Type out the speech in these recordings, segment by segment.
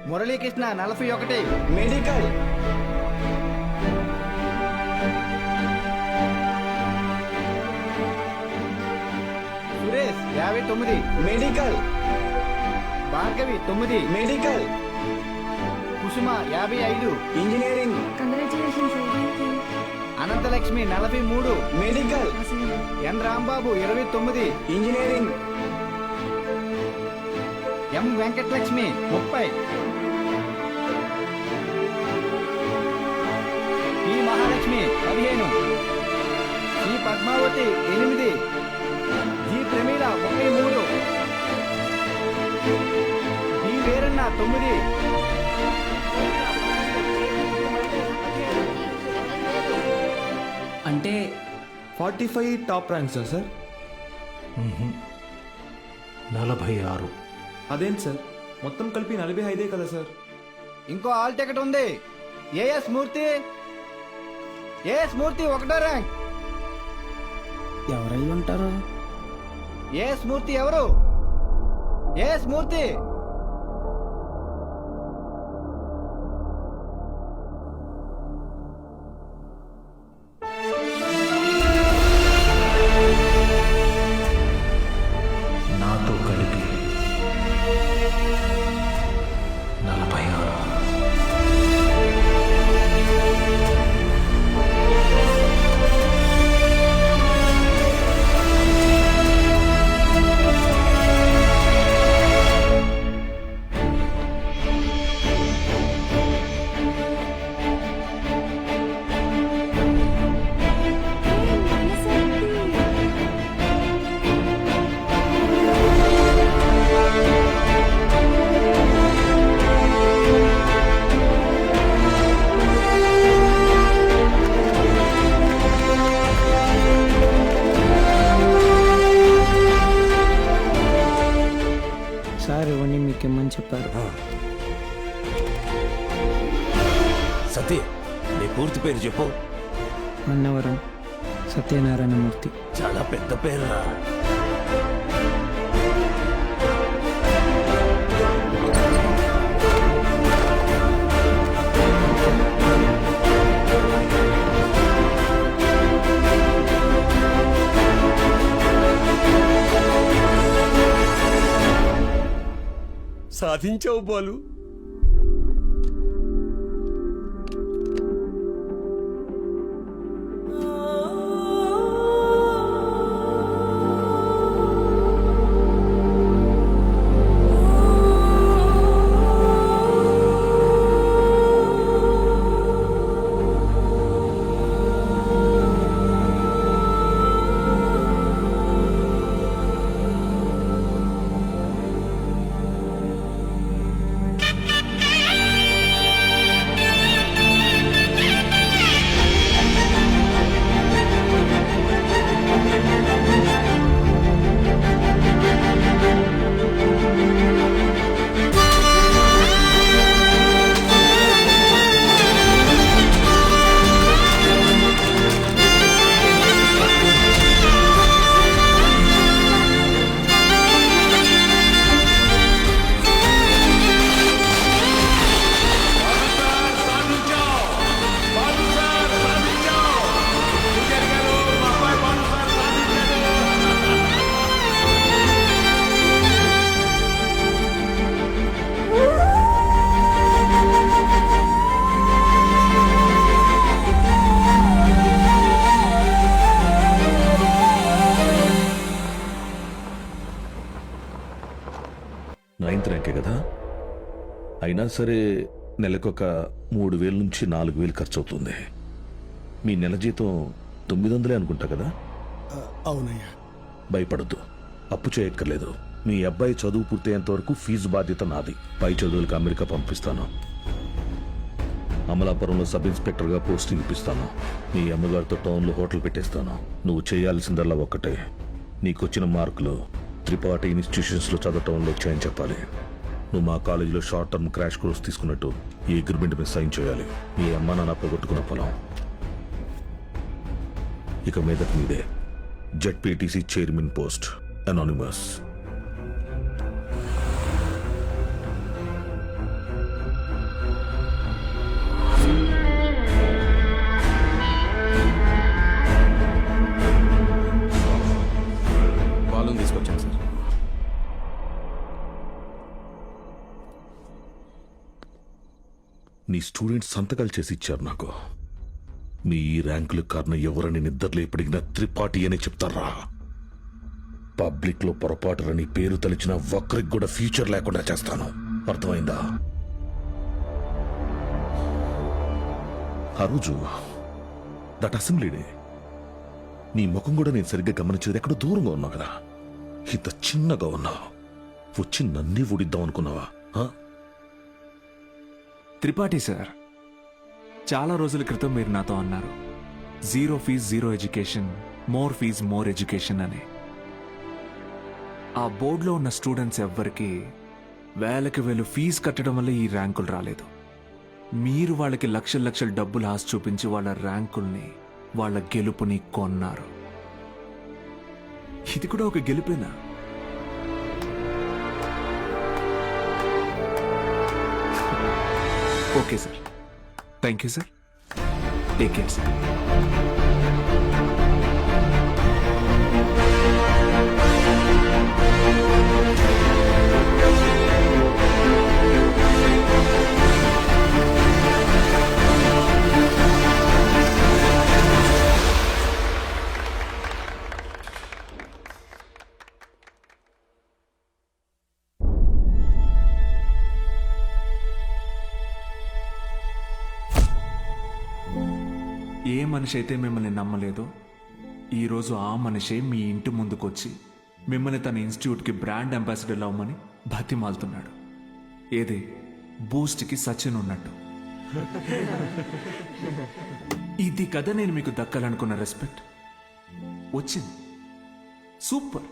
Muralikrishna 41, medical. Suresh 59, medical. Bhargavi 9, medical. Kusuma 55, engineering. Congratulations. Ananthalakshmi 43, medical. N Rambabu 29, engineering. M Venkatalakshmi 30, P Mahalakshmi 15, C Padmavathi 8, G Pramila 33, B Veeranna 9, అంటే 45 top ranks sir. 46. అదేంటి sir, మొత్తం కలిపి 45 కదా sir? ఇంకో ఆల్ టికెట్ ఉంది. ఏఎస్ మూర్తి, ఏఎస్ మూర్తి 1వ ర్యాంక్. ఎవరై ఉంటారు? ఏఎస్ మూర్తి ఎవరు? ఏఎస్ మూర్తి. నాతో కలిపి 46. సార్ ఇవన్నీ మీకేమని చెప్పారు? సతీ, నీ పూర్తి పేరు చెప్పు. అన్నవరం సత్యనారాయణమూర్తి. చాలా పెద్ద పేరురా. సాధించావు బాలు. నైన్త్ ర్యాంకే కదా, అయినా సరే నెలకొక 3,000 నుంచి 4,000 ఖర్చు అవుతుంది. మీ నెల జీతం 900 అనుకుంటా కదా? అవునయ్యా. భయపడద్దు, అప్పు చేయక్కర్లేదు. మీ అబ్బాయి చదువు పూర్తయ్యేంత వరకు ఫీజు బాధ్యత నాది. పై చదువులకు అమెరికా పంపిస్తాను. అమలాపురంలో సబ్ ఇన్స్పెక్టర్గా పోస్టింగ్ ఇప్పిస్తాను. మీ అమ్మగారితో టౌన్లో హోటల్ పెట్టేస్తాను. నువ్వు చేయాల్సిందల్లా ఒక్కటే, నీకొచ్చిన మార్కులు త్రిపాఠి ఇన్స్టిట్యూషన్స్లో చదవటంలో వచ్చాయని చెప్పాలి. నువ్వు మా కాలేజీలో షార్ట్ టర్మ్ క్రాష్ కోర్స్ తీసుకున్నట్టు ఈ అగ్రిమెంట్ మీద సైన్ చేయాలి. మీ అమ్మ నాన్న పోగొట్టుకున్న పొలం ఇక మీదట మీదే. ZPTC chairman post, anonymous. నీ స్టూడెంట్స్ సంతకాలు చేసి ఇచ్చారు నాకు. మీ ఈ ర్యాంకుల కారణం ఎవరని నిద్రలేపడిగిన త్రిపాఠి అని చెప్తారా? పబ్లిక్ లో పొరపాటుని పేరు తలిచిన ఒక్కరికి కూడా ఫ్యూచర్ లేకుండా చేస్తాను. అర్థమైందా? ఆ రోజు దట్ అసెంబ్లీ డే నీ ముఖం కూడా నేను సరిగ్గా గమనించేది. ఎక్కడో దూరంగా ఉన్నావు కదా, ఇంత చిన్నగా ఉన్నావు. వచ్చి నన్నే ఊడిద్దాం అనుకున్నావా? త్రిపాఠి సార్, చాలా రోజుల క్రితం మీరు నాతో అన్నారు, 0 fees 0 education, more fees more education అని. ఆ బోర్డులో ఉన్న స్టూడెంట్స్ ఎవ్వరికి వేలకి వేలు ఫీజు కట్టడం వల్ల ఈ ర్యాంకులు రాలేదు. మీరు వాళ్ళకి లక్షల లక్షల డబ్బులు ఆశ చూపించి వాళ్ళ ర్యాంకుల్ని, వాళ్ళ గెలుపుని కొన్నారు. ఇది కూడా ఒక గెలుపేనా? Okay sir, thank you sir, take care sir. ఏ మనిషి అయితే మిమ్మల్ని నమ్మలేదో ఈరోజు ఆ మనిషే మీ ఇంటి ముందుకొచ్చి మిమ్మల్ని తన ఇన్స్టిట్యూట్కి బ్రాండ్ అంబాసిడర్ అవ్వమని బతిమాలుతున్నాడు. ఏదే బూస్ట్కి సచిన్ ఉన్నట్టు. ఇది కదా నేను మీకు దక్కాలనుకున్న రెస్పెక్ట్. వచ్చింది. సూపర్.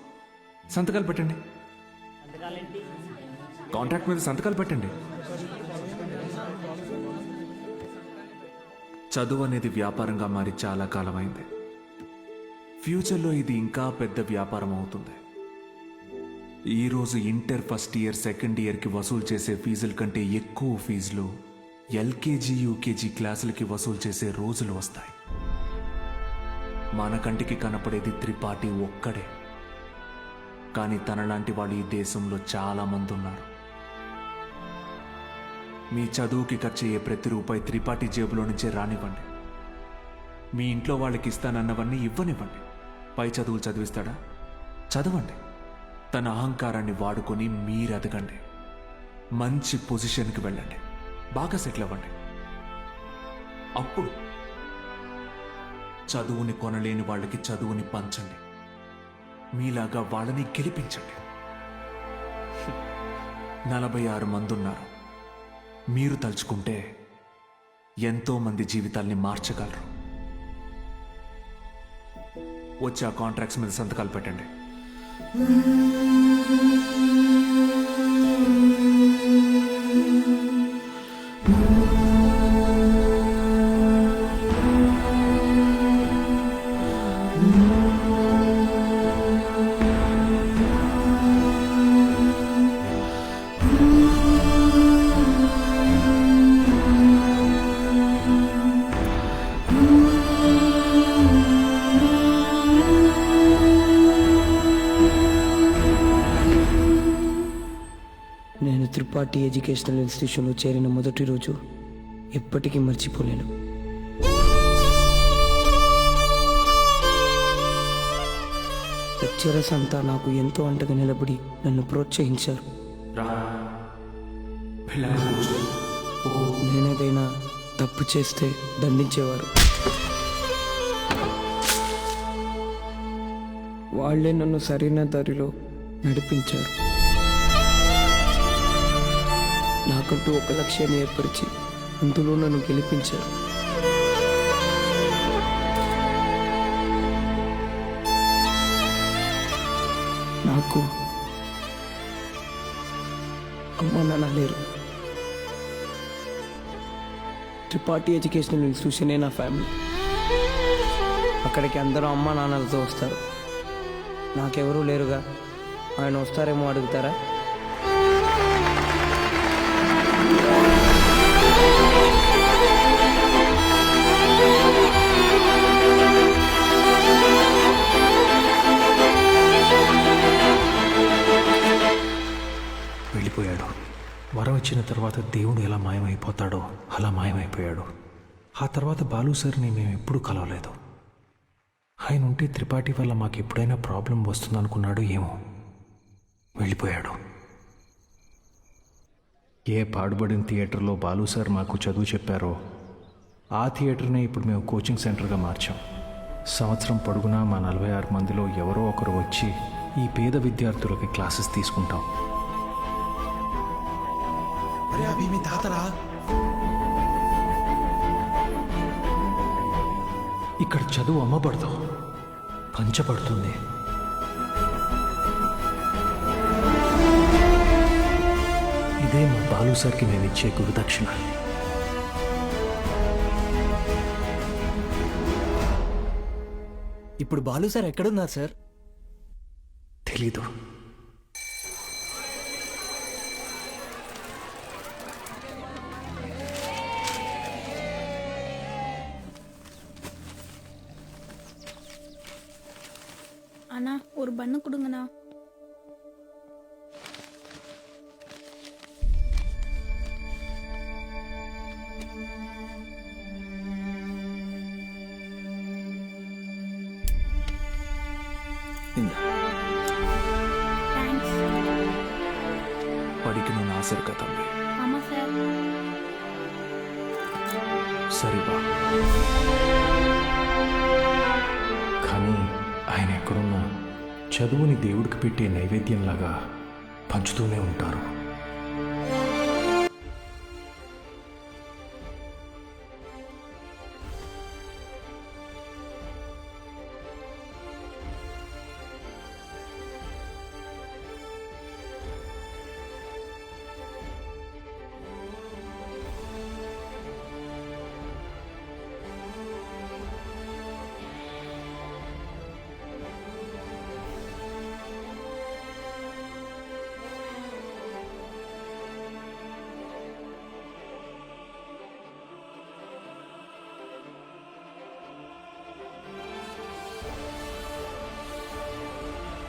సంతకాలు పెట్టండి. కాంట్రాక్ట్ మీద సంతకాలు పెట్టండి. చదువు అనేది వ్యాపారంగా మారి చాలా కాలమైంది. ఫ్యూచర్లో ఇది ఇంకా పెద్ద వ్యాపారం అవుతుంది. ఈరోజు ఇంటర్ ఫస్ట్ ఇయర్, సెకండ్ ఇయర్కి వసూలు చేసే ఫీజుల కంటే ఎక్కువ ఫీజులు ఎల్కేజీ, యూకేజీ క్లాసులకి వసూలు చేసే రోజులు వస్తాయి. మన కంటికి కనపడేది త్రిపాఠి ఒక్కడే, కానీ తనలాంటి వాళ్ళు ఈ దేశంలో చాలా మంది ఉన్నారు. మీ చదువుకి ఖర్చయ్యే ప్రతి రూపాయి త్రిపాఠి జేబులో నుంచే రానివ్వండి. మీ ఇంట్లో వాళ్ళకి ఇస్తానన్నవన్నీ ఇవ్వనివ్వండి. పై చదువులు చదివిస్తాడా? చదవండి. తన అహంకారాన్ని వాడుకొని మీరు ఎదగండి. మంచి పొజిషన్కి వెళ్ళండి. బాగా సెటిల్ అవ్వండి. అప్పుడు చదువుని కొనలేని వాళ్ళకి చదువుని పంచండి. మీలాగా వాళ్ళని గెలిపించండి. 46 మంది ఉన్నారు. మీరు తలుచుకుంటే ఎంతో మంది జీవితాల్ని మార్చగలరు. వచ్చి ఆ కాంట్రాక్ట్స్ మీద సంతకాలు పెట్టండి. నేను త్రిపాఠి ఎడ్యుకేషనల్ ఇన్స్టిట్యూషన్లో చేరిన మొదటి రోజు ఎప్పటికీ మర్చిపోలేను. లెక్చరర్స్ అంతా నాకు ఎంతో అంటగా నిలబడి నన్ను ప్రోత్సహించారు. నేనేదైనా తప్పు చేస్తే దండించేవారు. వాళ్ళే నన్ను సరైన దారిలో నడిపించారు. నాకంటూ ఒక లక్ష్యాన్ని ఏర్పరిచి అందులో నన్ను గెలిపించారు. నాకు అమ్మ నాన్న లేరు. త్రిపాఠి ఎడ్యుకేషనల్ ఇన్స్టిట్యూషనే నా ఫ్యామిలీ. అక్కడికి అందరూ అమ్మ నాన్నలతో వస్తారు. నాకెవరూ లేరుగా, ఆయన వస్తారేమో అడుగుతారా? వెళ్ళిపోయాడు. వరం ఇచ్చిన తర్వాత తర్వాత దేవుడు ఎలా మాయమైపోతాడో అలా మాయమైపోయాడు. ఆ తర్వాత బాలు సార్ని మేము ఎప్పుడూ కలవలేదు. ఆయన ఉంటే త్రిపాఠి వల్ల మాకు ఎప్పుడైనా ప్రాబ్లం వస్తుందనుకున్నాడు ఏమో, వెళ్ళిపోయాడు. ఏ పాడుబడిన థియేటర్లో బాలు సార్ మాకు చదువు చెప్పారో ఆ థియేటర్నే ఇప్పుడు మేము కోచింగ్ సెంటర్గా మార్చాం. సంవత్సరం పొడుగునా మా 46 మందిలో ఎవరో ఒకరు వచ్చి ఈ పేద విద్యార్థులకి క్లాసెస్ తీసుకుంటాం. అరే అభి మీ తాతరా? ఇక్కడ చదువు అమ్మబడదు, పంచబడుతుంది. ఇదే మా బాలు సార్కి నేను ఇచ్చే గురుదక్షిణ. ఇప్పుడు బాలు సార్ ఎక్కడున్నారు సార్? తెలీదు. அண்ணா ஒரு பண்ணு கொடுங்கண்ணா. தேங்க்ஸ். படிக்கணும்னு ஆசை இருக்கா தம்பி? ஆமா சார். சரிப்பா. కానీ ఆయన ఎక్కడున్నా చదువుని దేవుడికి పెట్టే నైవేద్యంలాగా పంచుతూనే ఉంటారు.